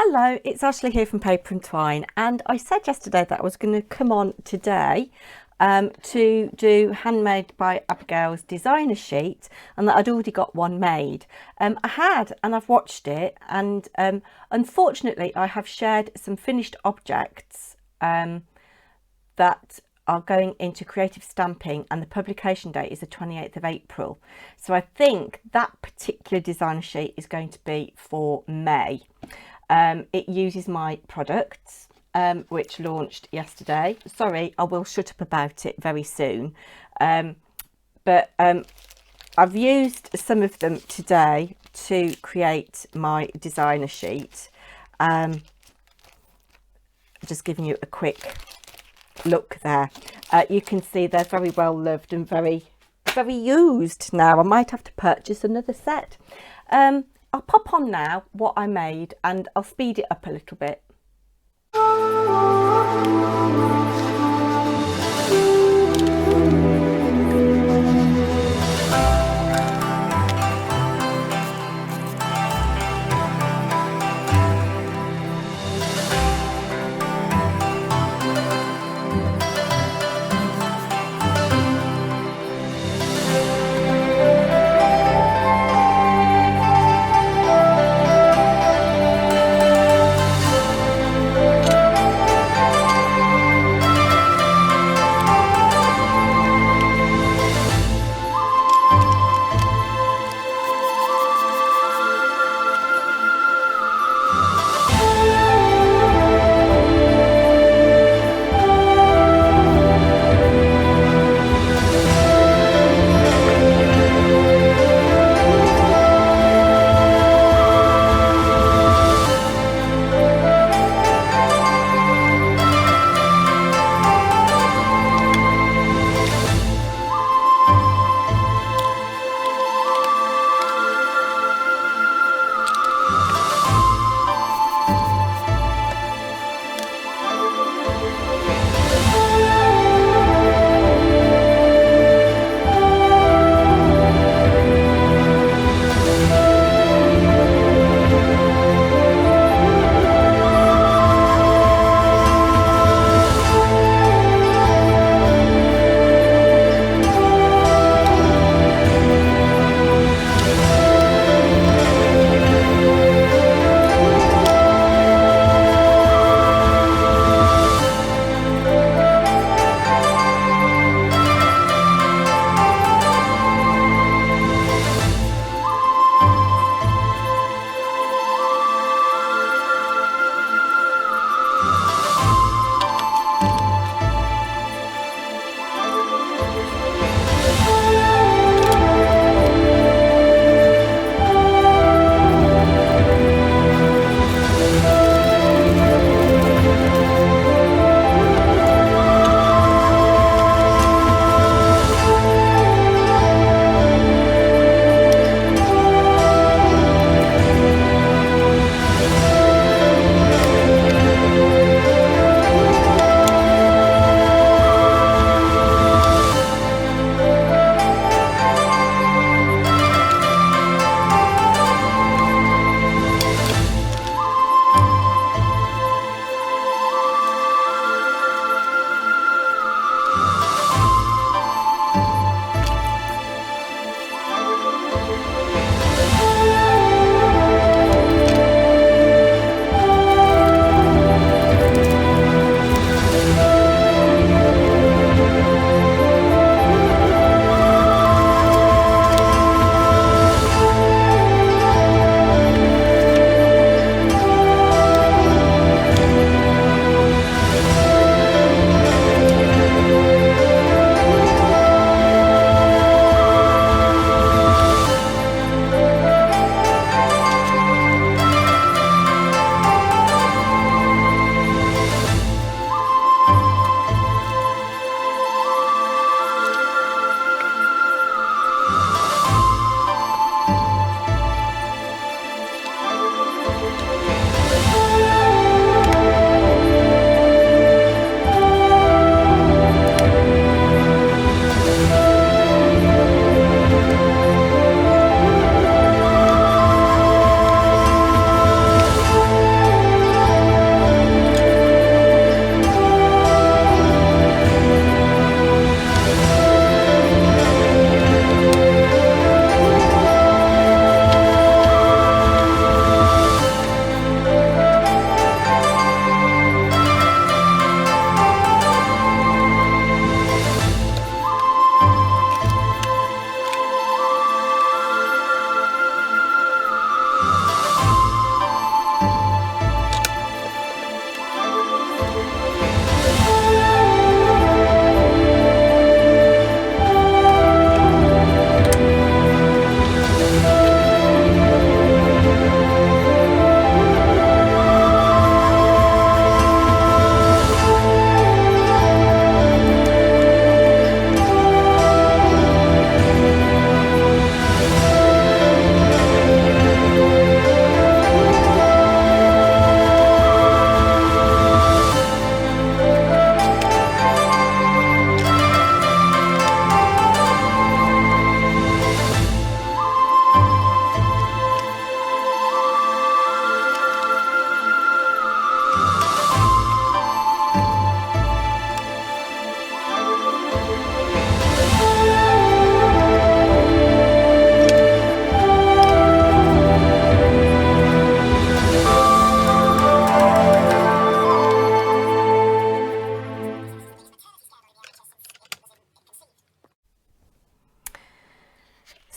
Hello, it's Ashley here from Paper&Twine, and I said yesterday that I was going to come on today to do Handmade by Abbigale's designer sheet, and that I'd already got one made. I had, and I've watched it, and unfortunately I have shared some finished objects that are going into creative stamping, and the publication date is the 28th of April. So I think that particular designer sheet is going to be for May. It uses my products, which launched yesterday. Sorry, I will shut up about it very soon. But I've used some of them today to create my designer sheet. Just giving you a quick look there. You can see they're very well loved and very used now. I might have to purchase another set. I'll pop on now what I made, and I'll speed it up a little bit.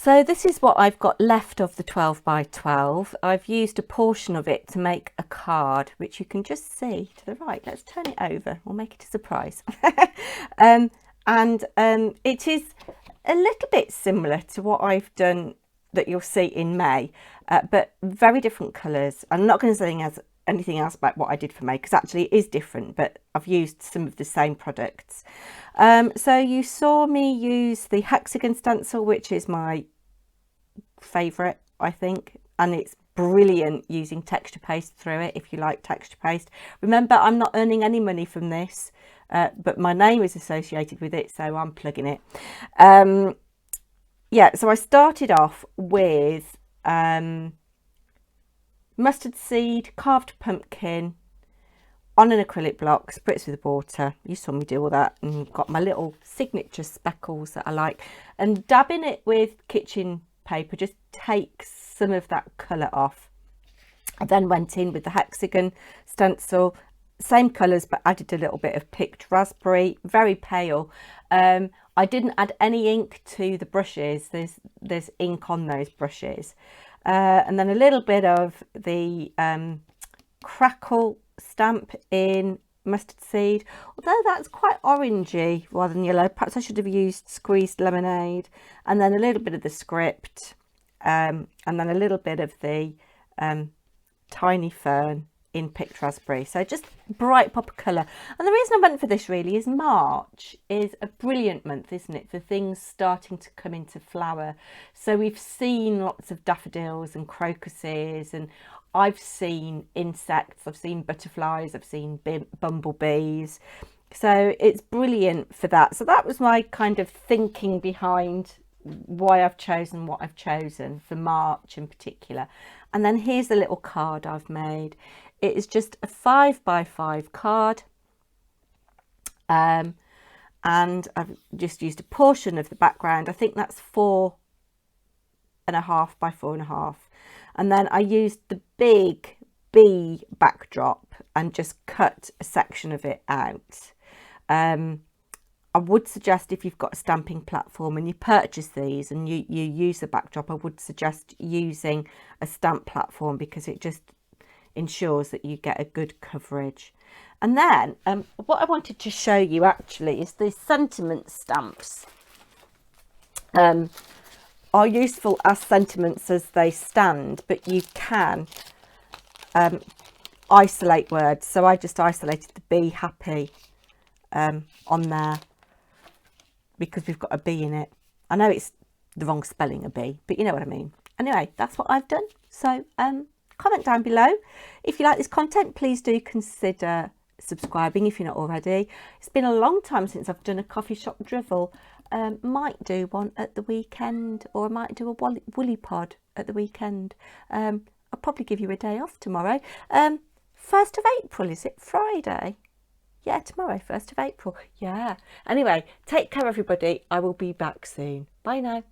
So this is what I've got left of the 12 by 12. I've used a portion of it to make a card, which you can just see to the right. Let's turn it over. We'll make it a surprise. It is a little bit similar to what I've done that you'll see in May, but very different colours. I'm not going to say anything else about what I did for May, because actually it is different, but I've used some of the same products. So you saw me use the hexagon stencil, which is my favourite, I think, and it's brilliant using texture paste through it if you like texture paste. Remember, I'm not earning any money from this, but my name is associated with it, so I'm plugging it. Yeah, so I started off with mustard seed, carved pumpkin on an acrylic block, spritz with water. You saw me do all that, and got my little signature speckles that I like, and dabbing it with kitchen paper just takes some of that colour off. I then went in with the hexagon stencil, same colours, but added a little bit of picked raspberry, very pale. I didn't add any ink to the brushes. There's ink on those brushes, and then a little bit of the crackle stamp in mustard seed, although that's quite orangey rather than yellow. Perhaps I should have used squeezed lemonade, and then a little bit of the script, and then a little bit of the tiny fern in picked raspberry. So just bright pop of colour. And the reason I went for this really is March is a brilliant month, isn't it, for things starting to come into flower. So we've seen lots of daffodils and crocuses, and I've seen insects, I've seen butterflies, I've seen bumblebees. So it's brilliant for that. So that was my kind of thinking behind why I've chosen what I've chosen for March in particular. And then here's the little card I've made. It is just a 5 by 5 card. And I've just used a portion of the background. I think that's 4.5 by 4.5. And then I used the big bee backdrop and just cut a section of it out. I would suggest, if you've got a stamping platform and you purchase these and you use the backdrop, I would suggest using a stamp platform, because it just ensures that you get a good coverage. And then what I wanted to show you actually is the sentiment stamps. Are useful as sentiments as they stand, but you can isolate words. So I just isolated the be happy on there, because we've got a B in it. I know it's the wrong spelling, a B, but you know what I mean. Anyway, that's what I've done. So comment down below. If you like this content, please do consider subscribing if you're not already. It's been a long time since I've done a coffee shop drivel. Might do one at the weekend, or I might do a woolly pod at the weekend. I'll probably give you a day off tomorrow. 1st of April, is it Friday? Yeah, tomorrow, 1st of April. Yeah. Anyway, take care, everybody. I will be back soon. Bye now.